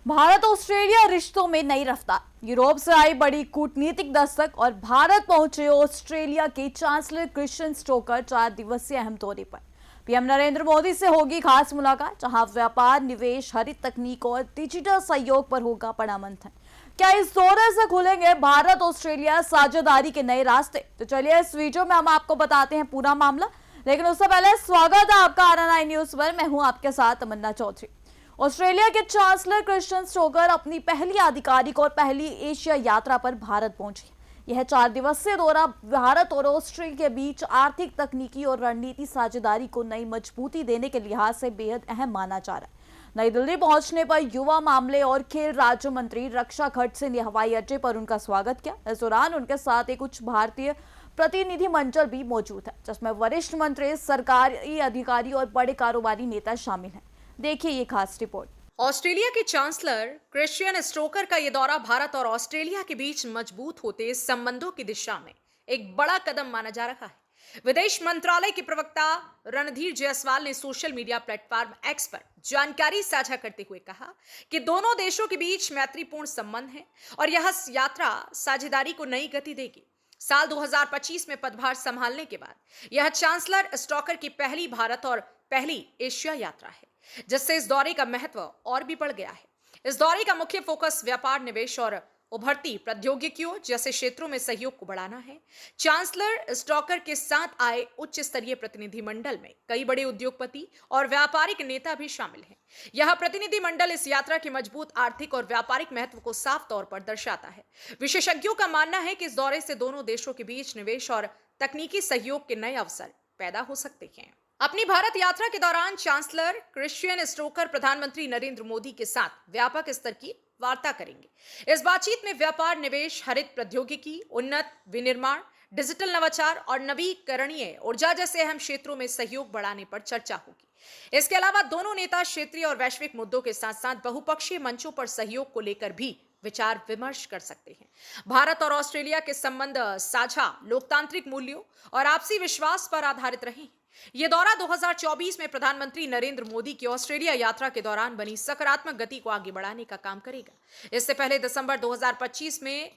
Bharat Australia रिश्तों में नई रफ्तार। यूरोप से आई बड़ी कूटनीतिक दस्तक और भारत पहुंचे ऑस्ट्रेलिया के चांसलर क्रिश्चियन स्टोकर 4 दिवसीय अहम दौरे पर। पीएम नरेंद्र मोदी से होगी खास मुलाकात, जहां व्यापार, निवेश, हरित तकनीक और डिजिटल सहयोग पर होगा बड़ा मंथन। क्या इस दौरे से खुलेंगे भारत ऑस्ट्रेलिया साझेदारी के नए रास्ते? तो चलिए इस वीडियो में हम आपको बताते हैं पूरा मामला, लेकिन उससे पहले स्वागत है आपका RNI न्यूज पर। मैं हूं आपके साथ तमन्ना चौधरी। ऑस्ट्रेलिया के चांसलर क्रिश्चियन स्टोकर अपनी पहली आधिकारिक और पहली एशिया यात्रा पर भारत पहुंचे। यह 4 दिवसीय दौरा भारत और ऑस्ट्रेलिया के बीच आर्थिक, तकनीकी और रणनीति साझेदारी को नई मजबूती देने के लिहाज से बेहद अहम माना जा रहा है। नई दिल्ली पहुंचने पर युवा मामले और खेल राज्य मंत्री रक्षा खड़से ने हवाई अड्डे पर उनका स्वागत किया। इस दौरान उनके साथ एक उच्च भारतीय प्रतिनिधि मंडल भी मौजूद है, जिसमें वरिष्ठ मंत्री, सरकारी अधिकारी और बड़े कारोबारी नेता शामिल हैं। देखिए ये खास रिपोर्ट। ऑस्ट्रेलिया के चांसलर क्रिश्चियन स्टोकर का यह दौरा भारत और ऑस्ट्रेलिया के बीच मजबूत होते संबंधों की दिशा में एक बड़ा कदम माना जा रहा है। विदेश मंत्रालय के प्रवक्ता रणधीर जायसवाल ने सोशल मीडिया प्लेटफॉर्म एक्स पर जानकारी साझा करते हुए कहा कि दोनों देशों के बीच मैत्रीपूर्ण संबंध हैं और यह यात्रा साझेदारी को नई गति देगी। साल 2025 में पदभार संभालने के बाद यह चांसलर स्टोकर की पहली भारत और पहली एशिया यात्रा है, जिससे इस दौरे का महत्व और भी बढ़ गया है। इस दौरे का मुख्य फोकस व्यापार, निवेश और उभरती प्रौद्योगिकियों जैसे क्षेत्रों में सहयोग को बढ़ाना है। चांसलर स्टोकर के साथ आए उच्च स्तरीय प्रतिनिधिमंडल में कई बड़े उद्योगपति और व्यापारिक नेता भी शामिल हैं। यह प्रतिनिधिमंडल इस यात्रा के मजबूत आर्थिक और व्यापारिक महत्व को साफ तौर पर दर्शाता है। विशेषज्ञों का मानना है कि इस दौरे से दोनों देशों के बीच निवेश और तकनीकी सहयोग के नए अवसर पैदा हो सकते हैं। अपनी भारत यात्रा के दौरान चांसलर क्रिश्चियन स्टोकर प्रधानमंत्री नरेंद्र मोदी के साथ व्यापक स्तर की वार्ता करेंगे। इस बातचीत में व्यापार, निवेश, हरित प्रौद्योगिकी, उन्नत विनिर्माण, डिजिटल नवाचार और नवीकरणीय ऊर्जा जैसे अहम क्षेत्रों में सहयोग बढ़ाने पर चर्चा होगी। इसके अलावा दोनों नेता क्षेत्रीय और वैश्विक मुद्दों के साथ साथ बहुपक्षीय मंचों पर सहयोग को लेकर भी विचार विमर्श कर सकते हैं। भारत और ऑस्ट्रेलिया के संबंध साझा लोकतांत्रिक मूल्यों और आपसी विश्वास पर आधारित रहे हैं। यह दौरा 2024 में प्रधानमंत्री नरेंद्र मोदी की ऑस्ट्रेलिया यात्रा के दौरान बनी सकारात्मक गति को आगे बढ़ाने का काम करेगा। इससे पहले दिसंबर 2025 में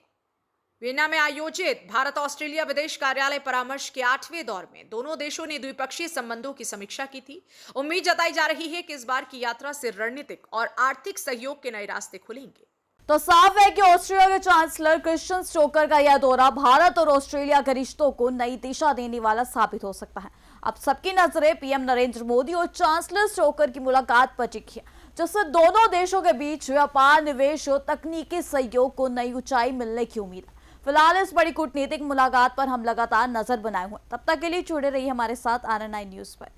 वियना में आयोजित भारत ऑस्ट्रेलिया विदेश कार्यालय परामर्श के 8वें दौर में दोनों देशों ने द्विपक्षीय संबंधों की समीक्षा की थी। उम्मीद जताई जा रही है कि इस बार की यात्रा से रणनीतिक और आर्थिक सहयोग के नए रास्ते खुलेंगे। तो साफ है कि ऑस्ट्रेलिया के चांसलर क्रिश्चियन स्टोकर का यह दौरा भारत और ऑस्ट्रेलिया के रिश्तों को नई दिशा देने वाला साबित हो सकता है। अब सबकी नजरें पीएम नरेंद्र मोदी और चांसलर स्टोकर की मुलाकात पर टिकी है, जिससे दोनों देशों के बीच व्यापार, निवेश और तकनीकी सहयोग को नई ऊंचाई मिलने की उम्मीद है। फिलहाल इस बड़ी कूटनीतिक मुलाकात पर हम लगातार नजर बनाए हुए। तब तक के लिए जुड़े रहिए हमारे साथ RNI न्यूज पर।